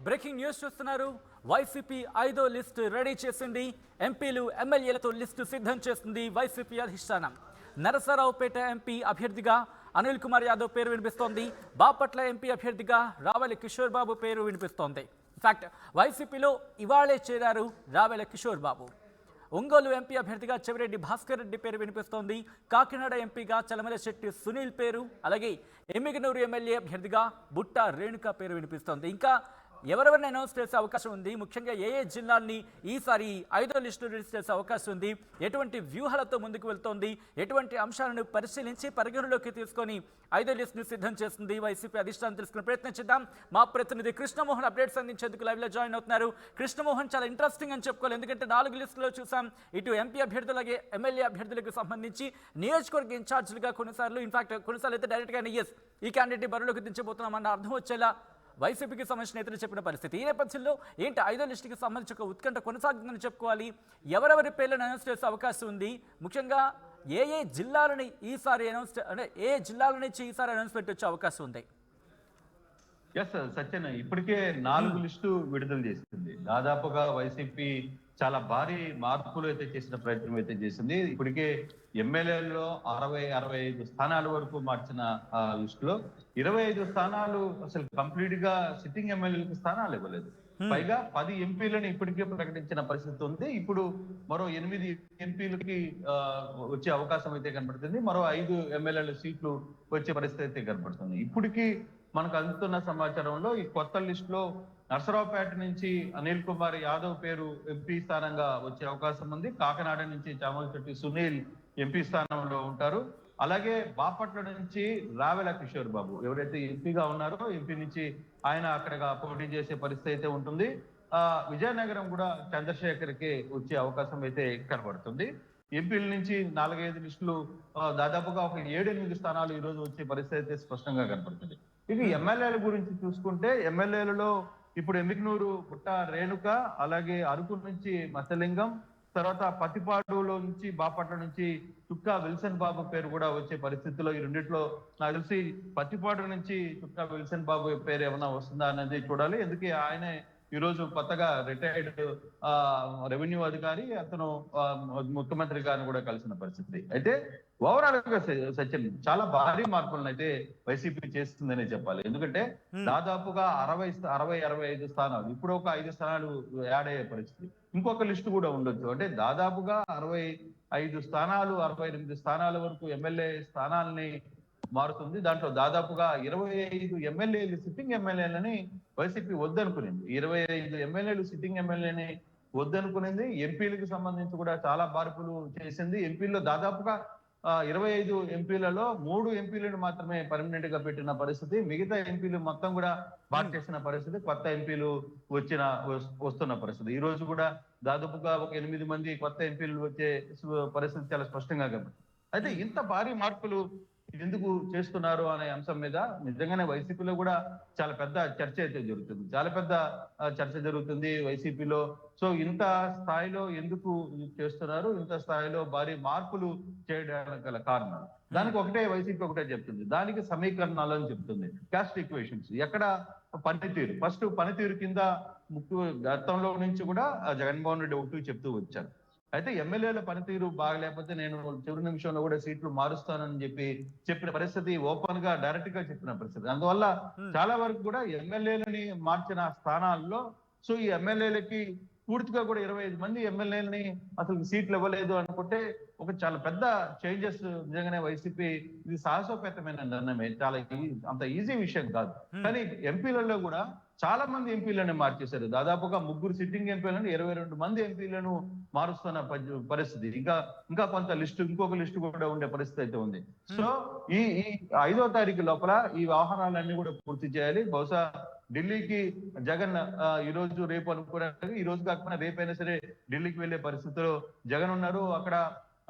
Breaking news చూస్తున్నారు. YCP 5వ list ready చేసింది. ఎంపీలు ఎమ్మెల్యేలతో లిస్టు సిద్ధం చేస్తుంది వైసీపీ అధిష్టానం. నరసరావుపేట ఎంపీ అభ్యర్థిగా అనిల్ కుమార్ యాదవ్ పేరు వినిపిస్తోంది. బాపట్ల ఎంపీ అభ్యర్థిగా రావెల కిషోర్ బాబు పేరు వినిపిస్తోంది. ఇన్ఫాక్ట్ వైసీపీలో ఇవాళే చేరారు రావెల కిషోర్ బాబు. ఒంగోలు ఎంపీ అభ్యర్థిగా చెవిరెడ్డి భాస్కర్ రెడ్డి పేరు వినిపిస్తోంది. కాకినాడ ఎంపీగా చలమలశెట్టి సునీల్ పేరు, అలాగే ఎమ్మిగనూరు ఎమ్మెల్యే అభ్యర్థిగా బుట్ట రేణుక పేరు వినిపిస్తోంది. ఇంకా ఎవరెవరిని అనౌన్స్ చేసే అవకాశం ఉంది, ముఖ్యంగా ఏ జిల్లాల్ని ఈసారి 5వ లిస్టు రిలీజ్ చేసే అవకాశం ఉంది, ఎటువంటి వ్యూహాలతో ముందుకు వెళ్తోంది, ఎటువంటి అంశాలను పరిశీలించి పరిగణలోకి తీసుకొని 5వ లిస్టును సిద్ధం చేస్తుంది వైసీపీ అధిష్టానం తెలుసుకునే ప్రయత్నం చేద్దాం. మా ప్రతినిధి కృష్ణమోహన్ అప్డేట్స్ అందించేందుకు లైవ్లో జాయిన్ అవుతున్నారు. కృష్ణమోహన్, చాలా ఇంట్రెస్టింగ్ అని చెప్పుకోవాలి, ఎందుకంటే 4 లిస్టులో చూసాం. ఇటు ఎంపీ అభ్యర్థులగే ఎమ్మెల్యే అభ్యర్థులకు సంబంధించి నియోజకవర్గ ఇన్ఛార్జీలుగా కొన్నిసార్లు, ఇన్ఫాక్ట్ కొన్నిసార్లు అయితే డైరెక్ట్గా ఈ క్యాండిడేట్ బరిలోకి దించబోతున్నామన్న అర్థం వచ్చేలా వైసీపీకి సంబంధించిన నేతలు చెప్పిన పరిస్థితి. ఈ నేపథ్యంలో ఏంటి 5వ లిస్టుకి సంబంధించి ఒక ఉత్కంఠ కొనసాగుతుందని చెప్పుకోవాలి. ఎవరెవరి పేర్లను అనౌన్స్ చేసే అవకాశం ఉంది, ముఖ్యంగా ఏ జిల్లాలని ఈసారి ఏ జిల్లాల నుంచి ఈసారి అనౌన్స్మెంట్ వచ్చే అవకాశం ఉంది? ఎస్ సత్యన్, ఇప్పటికే 4 లిస్టు విడుదల చేసింది. దాదాపుగా వైసీపీ చాలా భారీ మార్పులు అయితే చేసిన ప్రయత్నం అయితే చేసింది. ఇప్పటికే ఎమ్మెల్యేలో 60-65 స్థానాల వరకు మార్చిన లిస్టులో 25 స్థానాలు అసలు కంప్లీట్ గా సిట్టింగ్ ఎమ్మెల్యేలకు స్థానాలు ఇవ్వలేదు. పైగా 10 ఎంపీలను ఇప్పటికే ప్రకటించిన పరిస్థితి ఉంది. ఇప్పుడు మరో 8 ఎంపీలకి వచ్చే అవకాశం అయితే కనబడుతుంది. మరో 5 ఎమ్మెల్యేల సీట్లు వచ్చే పరిస్థితి అయితే కనబడుతుంది. ఇప్పటికీ మనకు అందుతున్న సమాచారంలో ఈ కొత్త లిస్ట్ లో నరసరావుపేట నుంచి అనిల్ కుమార్ యాదవ్ పేరు ఎంపీ స్థానంగా వచ్చే అవకాశం ఉంది. కాకినాడ నుంచి చామలశెట్టి సునీల్ ఎంపీ స్థానంలో ఉంటారు. అలాగే బాపట్ల నుంచి రావెల కిషోర్ బాబు ఎవరైతే ఎంపీగా ఉన్నారో ఎంపీ నుంచి ఆయన అక్కడగా పోటీ చేసే పరిస్థితి అయితే ఉంటుంది. విజయనగరం కూడా చంద్రశేఖర్కి వచ్చే అవకాశం అయితే కనబడుతుంది. ఎంపీల నుంచి 4-5 లిస్టులు, దాదాపుగా ఒక 7-8 స్థానాలు ఈ రోజు వచ్చే పరిస్థితి అయితే స్పష్టంగా కనబడుతుంది. ఇక ఎమ్మెల్యేల గురించి చూసుకుంటే ఎమ్మెల్యేలలో ఇప్పుడు ఎమ్మిగనూరు బుట్ట రేణుక, అలాగే అరకు నుంచి మత్స్యలింగం, తర్వాత పత్తిపాడులో నుంచి బాపట్ల నుంచి చుక్కా విల్సన్ బాబు పేరు కూడా వచ్చే పరిస్థితిలో ఈ రెండిట్లో నాకు తెలిసి పత్తిపాడు నుంచి చుక్కా విల్సన్ బాబు పేరు ఏమైనా వస్తుందా అనేది చూడాలి. ఎందుకే ఆయన ఈ రోజు కొత్తగా రిటైర్డ్ రెవెన్యూ అధికారి, అతను ముఖ్యమంత్రి గారిని కూడా కలిసిన పరిస్థితి. అయితే ఓవరాల్ గా సత్యం చాలా భారీ మార్పులను అయితే వైసీపీ చేస్తుందనే చెప్పాలి. ఎందుకంటే దాదాపుగా 60-65 స్థానాలు, ఇప్పుడు ఒక 5 స్థానాలు యాడ్ అయ్యే పరిస్థితి. ఇంకొక లిస్టు కూడా ఉండొచ్చు. అంటే దాదాపుగా 65 స్థానాలు, 68 స్థానాల వరకు ఎమ్మెల్యే స్థానాలని మారుతుంది. దాంట్లో దాదాపుగా 25 ఎమ్మెల్యేలు సిట్టింగ్ ఎమ్మెల్యేలని వైసీపీ వద్దనుకునింది. 25 ఎమ్మెల్యేలు సిట్టింగ్ ఎమ్మెల్యేని వద్దనుకునింది. ఎంపీలకు సంబంధించి కూడా చాలా మార్పులు చేసింది. ఎంపీల్లో దాదాపుగా 25 ఎంపీలలో 3 ఎంపీలను మాత్రమే పర్మనెంట్ గా పెట్టిన పరిస్థితి. మిగతా ఎంపీలు మొత్తం కూడా బాట్ చేసిన పరిస్థితి. కొత్త ఎంపీలు వస్తున్న పరిస్థితి. ఈ రోజు కూడా దాదాపుగా ఒక 8 మంది కొత్త ఎంపీలు వచ్చే పరిస్థితి చాలా స్పష్టంగా కనబడుతుంది. అయితే ఇంత భారీ మార్పులు ఎందుకు చేస్తున్నారు అనే అంశం మీద నిజంగానే వైసీపీలో కూడా చాలా పెద్ద చర్చ అయితే జరుగుతుంది. చాలా పెద్ద చర్చ జరుగుతుంది వైసీపీలో. సో ఇంత స్థాయిలో ఎందుకు చేస్తున్నారు, ఇంత స్థాయిలో భారీ మార్పులు చేయడానికి గల కారణాలు, దానికి వైసీపీ ఒకటే చెప్తుంది. దానికి సమీకరణాలు అని చెప్తుంది. కాస్ట్ ఈక్వేషన్స్, ఎక్కడ పనితీరు, ఫస్ట్ పనితీరు కింద గతంలో నుంచి కూడా జగన్మోహన్ రెడ్డి ఒకటి చెప్తూ వచ్చారు. అయితే ఎమ్మెల్యేల పనితీరు బాగలేకపోతే నేను చివరి నిమిషంలో కూడా సీట్లు మారుస్తానని చెప్పిన పరిస్థితి, ఓపెన్ గా డైరెక్ట్ గా చెప్పిన పరిస్థితి. అందువల్ల చాలా వరకు కూడా ఎమ్మెల్యేలని మార్చిన స్థానాల్లో సో ఈ ఎమ్మెల్యేలకి పూర్తిగా కూడా 25 మంది ఎమ్మెల్యేలని అసలు సీట్లు ఇవ్వలేదు అనుకుంటే ఒక చాలా పెద్ద చేంజెస్. నిజంగానే వైసీపీ ఇది సాహసోపేతమైన నిర్ణయమే, చాలా అంత ఈజీ విషయం కాదు. కానీ ఎంపీలలో కూడా చాలా మంది ఎంపీలను మార్చేశారు. దాదాపుగా 3 సిట్టింగ్ ఎంపీలను 22 మంది ఎంపీలను మారుస్తున్న పరిస్థితి. ఇంకా కొంత ఇంకొక లిస్టు కూడా ఉండే పరిస్థితి అయితే ఉంది. సో ఈ 5వ తారీఖు లోపల ఈ వ్యవహారాలన్నీ కూడా పూర్తి చేయాలి. బహుశా ఢిల్లీకి జగన్ ఈ రోజు రేపు అనుకున్నారు, ఈ రోజు కాకపోయినా రేపైనా సరే ఢిల్లీకి వెళ్లే పరిస్థితిలో జగన్ ఉన్నారు. అక్కడ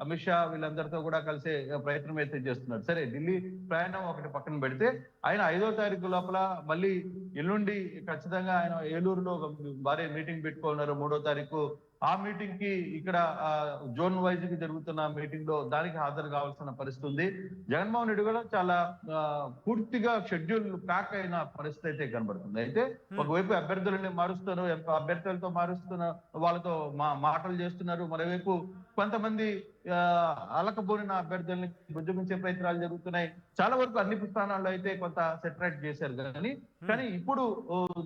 అమిత్ షా వీళ్ళందరితో కూడా కలిసే ప్రయత్నం అయితే చేస్తున్నారు. సరే, ఢిల్లీ ప్రయాణం ఒకటి పక్కన పెడితే ఆయన 5వ తారీఖు లోపల మళ్ళీ ఎల్లుండి ఖచ్చితంగా ఆయన ఏలూరులో భారీ మీటింగ్ పెట్టుకున్నారు. 3వ తారీఖు ఆ మీటింగ్ కి ఇక్కడ జోన్ వైజ్ కి జరుగుతున్న మీటింగ్ లో దానికి హాజరు కావాల్సిన పరిస్థితి ఉంది. జగన్మోహన్ రెడ్డి కూడా చాలా పూర్తిగా షెడ్యూల్ ప్యాక్ అయిన పరిస్థితి అయితే కనబడుతుంది. అయితే ఒకవైపు అభ్యర్థులని మారుస్తారు, అభ్యర్థులతో మారుస్తున్న వాళ్ళతో మాటలు చేస్తున్నారు. మరోవైపు కొంతమంది అలకబోనిన అభ్యర్థుల్ని బుజ్జగించే ప్రయత్నాలు జరుగుతున్నాయి. చాలా వరకు అన్ని స్థానాల్లో అయితే కొంత సెటరేట్ చేశారు. కానీ ఇప్పుడు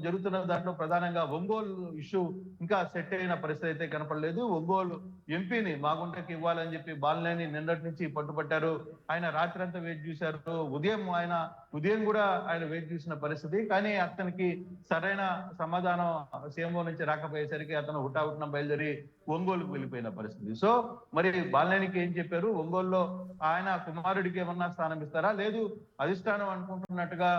జరుగుతున్న దాంట్లో ప్రధానంగా ఒంగోలు ఇష్యూ ఇంకా సెట్ అయిన పరిస్థితి అయితే కనపడలేదు. ఒంగోలు ఎంపీని మాగుంటకి ఇవ్వాలని చెప్పి బాలినేని నిన్నటి నుంచి పట్టుబట్టారు. ఆయన రాత్రి అంతా వెయిట్ చూశారు. ఉదయం కూడా ఆయన వెయిట్ చూసిన పరిస్థితి. కానీ అతనికి సరైన సమాధానం సీఎంఓ నుంచి రాకపోయేసరికి అతను హుటాహుటిన బయలుదేరి ఒంగోలుకు వెళ్ళిపోయిన పరిస్థితి. సో మరి బాలినేనికి ఏం చెప్పారు? ఒంగోలులో ఆయన కుమారుడికి ఏమన్నా స్థానం ఇస్తారా, లేదు అధిష్టానం అనుకుంటున్నట్టుగా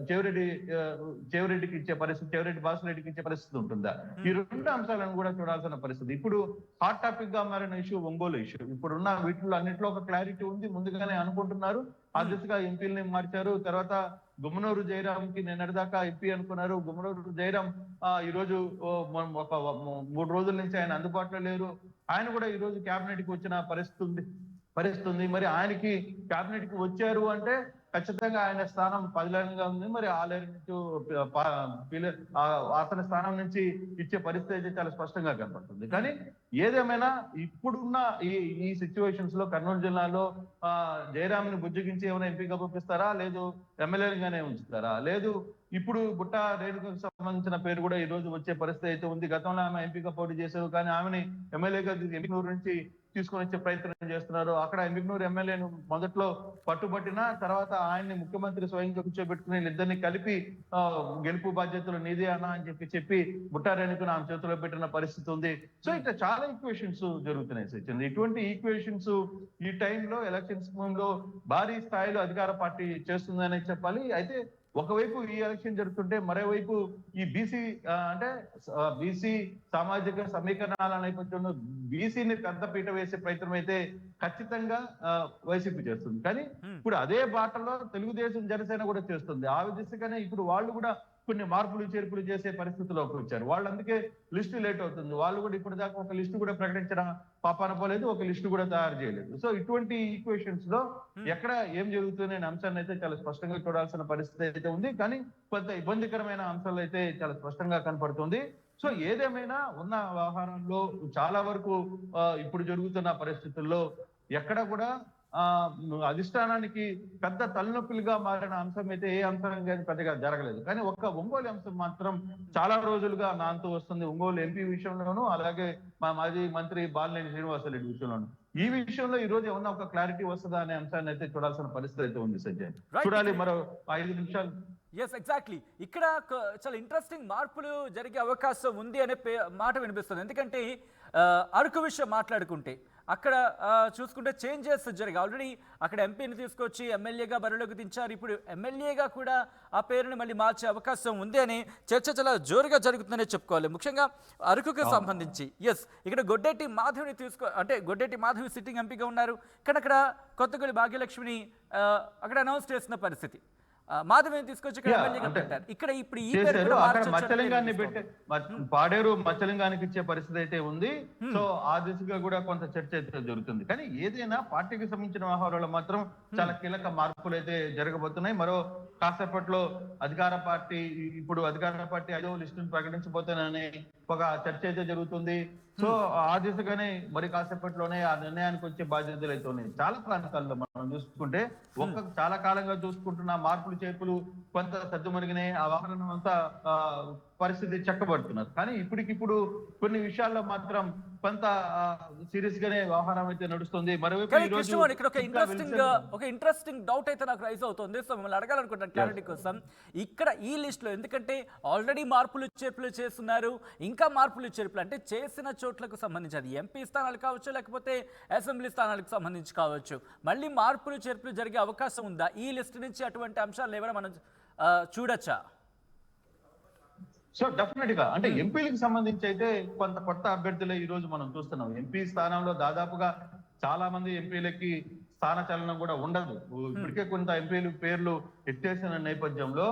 చెవిరెడ్డికి ఇచ్చే పరిస్థితి, చెవిరెడ్డి బాసిరెడ్డికి ఇచ్చే పరిస్థితి ఉంటుందా? ఈ రెండు అంశాలను కూడా చూడాల్సిన పరిస్థితి. ఇప్పుడు హాట్ టాపిక్ గా మారిన ఇష్యూ ఒంగోలు ఇష్యూ. ఇప్పుడున్న వీటిలో అన్నింటిలో ఒక క్లారిటీ ఉంది, ముందుగానే అనుకుంటున్నారు. ఆ దిశగా ఎంపీలని మార్చారు. తర్వాత గుమ్మనూరు జయరాం కి నిన్నటిదాకా ఎంపీ అనుకున్నారు. గుమ్మనూరు జయరాం ఈ రోజు ఒక 3 రోజుల నుంచి ఆయన అందుబాటులో లేరు. ఆయన కూడా ఈ రోజు కేబినెట్ కి వచ్చిన పరిస్థితి ఉంది. మరి ఆయనకి కేబినెట్ కి వచ్చారు అంటే ఖచ్చితంగా ఆయన స్థానం పదిలంగా ఉంది. మరి అతని స్థానం నుంచి ఇచ్చే పరిస్థితి అయితే చాలా స్పష్టంగా కనపడుతుంది. కానీ ఏదేమైనా ఇప్పుడున్న ఈ సిచ్యువేషన్స్ లో కర్నూలు జిల్లాలో జయరాంని బుజ్జగించి ఏమైనా ఎంపీగా పంపిస్తారా, లేదు ఎమ్మెల్యేగానే ఉంచుతారా, లేదు ఇప్పుడు బుట్ట రేణుకకు సంబంధించిన పేరు కూడా ఈ రోజు వచ్చే పరిస్థితి అయితే ఉంది. గతంలో ఆమె ఎంపీగా పోటీ చేశారు, కానీ ఆమెని ఎమ్మెల్యేగా ఎమ్మిగనూరు నుంచి తీసుకొని వచ్చే ప్రయత్నం చేస్తున్నారు. అక్కడ ఎమ్మిగనూరు ఎమ్మెల్యేను మొదట్లో పట్టుబట్టిన తర్వాత ఆయన్ని ముఖ్యమంత్రి స్వయంగా కూర్చోబెట్టుకుని ఇద్దరిని కలిపి గెలుపు బాధ్యతలు నీదే అన్నా అని చెప్పి బుట్ట రేణుకను ఆమె చేతిలో పెట్టిన పరిస్థితి ఉంది. సో ఇట్లా చాలా ఈక్వేషన్స్ జరుగుతున్నాయి సచిన్. ఇటువంటి ఈక్వేషన్స్ ఈ టైంలో ఎలక్షన్స్ లో భారీ స్థాయిలో అధికార పార్టీ చేస్తుందని చెప్పాలి. అయితే ఒకవైపు ఈ ఎలక్షన్ జరుగుతుంటే మరోవైపు ఈ బీసీ సామాజిక సమీకరణాల నేపథ్యంలో బీసీని పెద్దపీట వేసే ప్రయత్నం అయితే ఖచ్చితంగా వైసీపీ చేస్తుంది. కానీ ఇప్పుడు అదే బాటలో తెలుగుదేశం జనసేన కూడా చేస్తుంది. ఆ దిశగానే ఇప్పుడు వాళ్ళు కూడా కొన్ని మార్పులు చేర్పులు చేసే పరిస్థితిలోకి వచ్చారు. వాళ్ళు అందుకే లిస్టు లేట్ అవుతుంది. వాళ్ళు కూడా ఇప్పటిదాకా ఒక లిస్టు కూడా ప్రకటించిన పాపాన పోలేదు, ఒక లిస్టు కూడా తయారు చేయలేదు. సో ఇటువంటి ఈక్వేషన్స్ లో ఎక్కడ ఏం జరుగుతుంది అనే అంశాన్ని అయితే చాలా స్పష్టంగా చూడాల్సిన పరిస్థితి అయితే ఉంది. కానీ కొంత ఇబ్బందికరమైన అంశాలు అయితే చాలా స్పష్టంగా కనపడుతుంది. సో ఏదేమైనా ఉన్న వ్యవహారంలో చాలా వరకు ఇప్పుడు జరుగుతున్న పరిస్థితుల్లో ఎక్కడ కూడా అధిష్టానానికి పెద్ద తలనొప్పులుగా మారిన అంశం అయితే ఏ అంశం కానీ పెద్దగా జరగలేదు. కానీ ఒక్క ఒంగోలు అంశం మాత్రం చాలా రోజులుగా నాంతూ వస్తుంది. ఒంగోలు ఎంపీ విషయంలోనూ, అలాగే మా మాజీ మంత్రి బాలినేని శ్రీనివాసరెడ్డి విషయంలోనూ. ఈ విషయంలో ఈ రోజు ఏమన్నా ఒక క్లారిటీ వస్తుందా అనే అంశాన్ని అయితే చూడాల్సిన పరిస్థితి అయితే ఉంది సజ్జయ్. చూడాలి మరో 5 నిమిషాలు. Yes, exactly. ఇక్కడ చాలా ఇంట్రెస్టింగ్ మార్పులు జరిగే అవకాశం ఉంది అనే మాట వినిపిస్తుంది. ఎందుకంటే అరకు విషయం మాట్లాడుకుంటే అక్కడ చూసుకుంటే చేంజెస్ జరిగాయి. ఆల్రెడీ అక్కడ ఎంపీని తీసుకొచ్చి ఎమ్మెల్యేగా బరిలోకి దించారు. ఇప్పుడు ఎమ్మెల్యేగా కూడా ఆ పేరుని మళ్ళీ మార్చే అవకాశం ఉంది అని చర్చ చాలా జోరుగా జరుగుతుందనే చెప్పుకోవాలి. ముఖ్యంగా అరకుకు సంబంధించి ఇక్కడ గొడ్డెట్టి మాధవి సిట్టింగ్ ఎంపీగా ఉన్నారు. కానీ అక్కడ కొత్తగూడి భాగ్యలక్ష్మిని అక్కడ అనౌన్స్ చేసిన పరిస్థితి. మాధవిని తీసుకొచ్చి ఇక్కడ ఇప్పుడు పాడేరు మత్స్యలింగానికి ఇచ్చే పరిస్థితి అయితే ఉంది. సో ఆ దిశగా కూడా కొంత చర్చ అయితే జరుగుతుంది. కానీ ఏదైనా పార్టీకి సంబంధించిన వ్యవహారాలు మాత్రం చాలా కీలక మార్పులు అయితే జరగబోతున్నాయి. మరో కాసేపట్లో అధికార పార్టీ 5వ లిస్టును ప్రకటించబోతానని ఒక చర్చ అయితే జరుగుతుంది. సో ఆ దిశగానే మరి కాసేపట్లోనే ఆ నిర్ణయానికి వచ్చే బాధ్యతలు అయితే ఉన్నాయి. చాలా ప్రాంతాల్లో మనం చూసుకుంటే చాలా కాలంగా చూసుకుంటున్న మార్పులు చేర్పులు కొంత సర్దుమణిగినాయి. ఆ వాహనం అంతా పరిస్థితి చక్కబడుతున్నారు. కానీ ఇప్పటికిప్పుడు కొన్ని విషయాల్లో మాత్రం కొంత సీరియస్ గానే వ్యవహారం అయితే నడుస్తుంది. మరోవైపు ఇక్కడ ఒక ఇంట్రెస్టింగ్ డౌట్ అయితే నాకు రైజ్ అవుతుంది. సో మిమ్మల్ని అడగాలనుకుంటున్నాను క్లారిటీ కోసం. ఇక్కడ ఈ లిస్ట్ లో ఎందుకంటే ఆల్రెడీ మార్పులు చేర్పులు చేస్తున్నారు, ఇంకా మార్పులు చేర్పులు అంటే చేసిన చోట్లకు సంబంధించి అది ఎంపీ స్థానాలు కావచ్చు, లేకపోతే అసెంబ్లీ స్థానాలకు సంబంధించి కావచ్చు, మళ్ళీ మార్పులు చేర్పులు జరిగే అవకాశం ఉందా? ఈ లిస్ట్ నుంచి అటువంటి అంశాలు ఏమైనా మనం చూడొచ్చా? సో డెఫినెట్ గా అంటే ఎంపీలకు సంబంధించి అయితే కొంత కొత్త అభ్యర్థులే ఈ రోజు మనం చూస్తున్నాం. ఎంపీ స్థానంలో దాదాపుగా చాలా మంది ఎంపీలకి స్థాన చలనం కూడా ఉండదు. ఇప్పటికే కొంత ఎంపీలు పేర్లు ఎత్తేసిన నేపథ్యంలో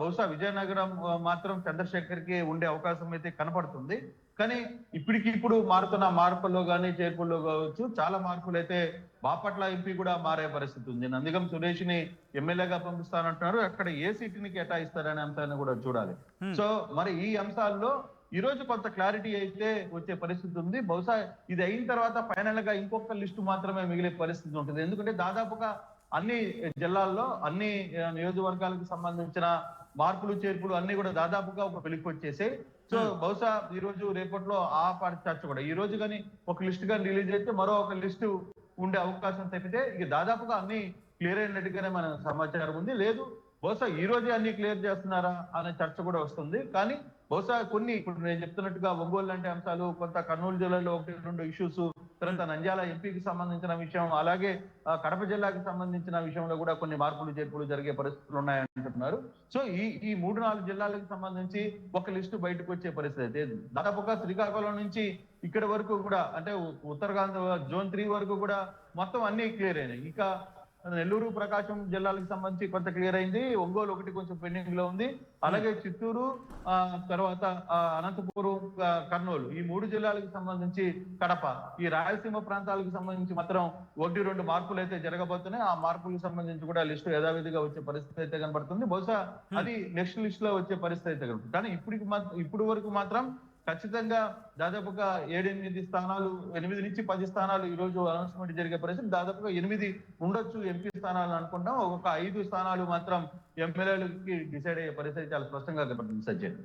బహుశా విజయనగరం మాత్రం చంద్రశేఖర్ కి ఉండే అవకాశం అయితే కనపడుతుంది. కానీ ఇప్పుడు మారుతున్న మార్పుల్లో కానీ చేర్పుల్లో కావచ్చు చాలా మార్పులు అయితే బాపట్ల ఎంపీ కూడా మారే పరిస్థితి ఉంది. నందిగం సురేష్ ని ఎమ్మెల్యేగా పంపిస్తానంటున్నారు. అక్కడ ఏ సీటుని కేటాయిస్తారనే అంశాన్ని కూడా చూడాలి. సో మరి ఈ అంశాల్లో ఈ రోజు కొంత క్లారిటీ అయితే వచ్చే పరిస్థితి ఉంది. బహుశా ఇది అయిన తర్వాత ఫైనల్ గా ఇంకొక లిస్టు మాత్రమే మిగిలే పరిస్థితి ఉంటుంది. ఎందుకంటే దాదాపుగా అన్ని జిల్లాల్లో అన్ని నియోజకవర్గాలకు సంబంధించిన మార్పులు చేర్పులు అన్ని కూడా దాదాపుగా ఒక వెలికి వచ్చేసాయి. సో బహుశా ఈ రోజు రేపట్లో ఆ పార్టీ చర్చ కూడా ఈ రోజు కానీ ఒక లిస్ట్ కానీ రిలీజ్ అయితే మరో ఒక లిస్టు ఉండే అవకాశం తప్పితే ఇక దాదాపుగా అన్ని క్లియర్ అయినట్టుగానే మన సమాచారం ఉంది. లేదు బహుశా ఈ రోజే అన్ని క్లియర్ చేస్తున్నారా అనే చర్చ కూడా వస్తుంది. కానీ బహుశా కొన్ని ఇప్పుడు నేను చెప్తున్నట్టుగా ఒంగోలు లాంటి అంశాలు, కొంత కర్నూలు జిల్లాలో 1-2 ఇష్యూస్, తర్వాత నంద్యాల ఎంపీకి సంబంధించిన విషయం, అలాగే కడప జిల్లాకి సంబంధించిన విషయంలో కూడా కొన్ని మార్పులు చేర్పులు జరిగే పరిస్థితులు ఉన్నాయంటున్నారు. సో ఈ 3-4 జిల్లాలకు సంబంధించి ఒక లిస్టు బయటకు వచ్చే పరిస్థితి అయితే దాదాపుగా శ్రీకాకుళం నుంచి ఇక్కడ వరకు కూడా అంటే ఉత్తరాంధ్ర జోన్ 3 వరకు కూడా మొత్తం అన్ని క్లియర్ అయినాయి. ఇక నెల్లూరు ప్రకాశం జిల్లాలకు సంబంధించి కొంత క్లియర్ అయింది. ఒంగోలు ఒకటి కొంచెం పెండింగ్ లో ఉంది. అలాగే చిత్తూరు తర్వాత అనంతపురం, కర్నూలు ఈ 3 జిల్లాలకు సంబంధించి కడప, ఈ రాయలసీమ ప్రాంతాలకు సంబంధించి మాత్రం 1-2 మార్పులు అయితే జరగబోతున్నాయి. ఆ మార్పులకు సంబంధించి కూడా లిస్టు యథావిధిగా వచ్చే పరిస్థితి అయితే కనబడుతుంది. బహుశా అది నెక్స్ట్ లిస్ట్ లో వచ్చే పరిస్థితి అయితే కనబడుతుంది. కానీ ఇప్పుడు వరకు మాత్రం ఖచ్చితంగా దాదాపుగా 7-8 స్థానాలు, 8 నుంచి 10 స్థానాలు ఈ రోజు అనౌన్స్మెంట్ జరిగే పరిస్థితి. దాదాపుగా 8 ఉండొచ్చు ఎంపీ స్థానాలు అనుకుంటాం. ఒక 5 స్థానాలు మాత్రం ఎమ్మెల్యేలకి డిసైడ్ అయ్యే పరిస్థితి చాలా స్పష్టంగా కనబడుతుంది. Sajjan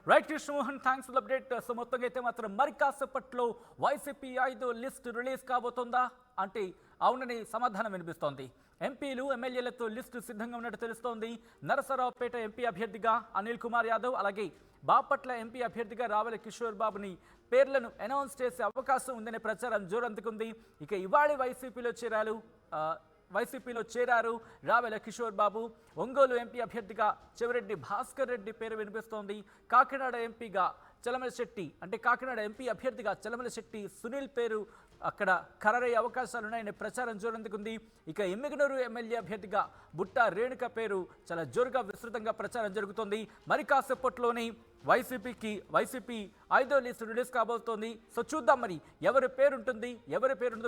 right Krishnamohan, thanks for update. So మొత్తంగా అయితే మాత్రం మరి కాసేపట్లో వైసీపీ 5వ లిస్ట్ రిలీజ్ కాబోతుందా అంటే అవునని సమాధానం వినిపిస్తోంది. ఎంపీలు ఎమ్మెల్యేలతో లిస్టు సిద్ధంగా ఉన్నట్టు తెలుస్తోంది. నరసరావుపేట ఎంపీ అభ్యర్థిగా అనిల్ కుమార్ యాదవ్, అలాగే బాపట్ల ఎంపీ అభ్యర్థిగా రావెల కిషోర్ బాబుని పేర్లను అనౌన్స్ చేసే అవకాశం ఉందనే ప్రచారం జోరందుకుంది. ఇక ఇవాళ వైసీపీలో చేరారు రావెల కిషోర్ బాబు. ఒంగోలు ఎంపీ అభ్యర్థిగా చెవిరెడ్డి భాస్కర్ రెడ్డి పేరు వినిపిస్తోంది. కాకినాడ ఎంపీ అభ్యర్థిగా చలమలశెట్టి సునీల్ పేరు అక్కడ ఖరారయ్యే అవకాశాలున్నాయనే ప్రచారం జోరందుకుంది. ఇక ఎమ్మిగనూరు ఎమ్మెల్యే అభ్యర్థిగా బుట్ట రేణుక పేరు చాలా జోరుగా విస్తృతంగా ప్రచారం జరుగుతోంది. మరి కాసేపట్లోని వైసీపీ 5వ లిస్టు రిలీజ్ కాబోతోంది. సో చూద్దాం మరి ఎవరి పేరు ఉంటుంది,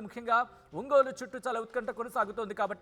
ముఖ్యంగా ఒంగోలు చుట్టూ చాలా ఉత్కంఠ కొనసాగుతోంది కాబట్టి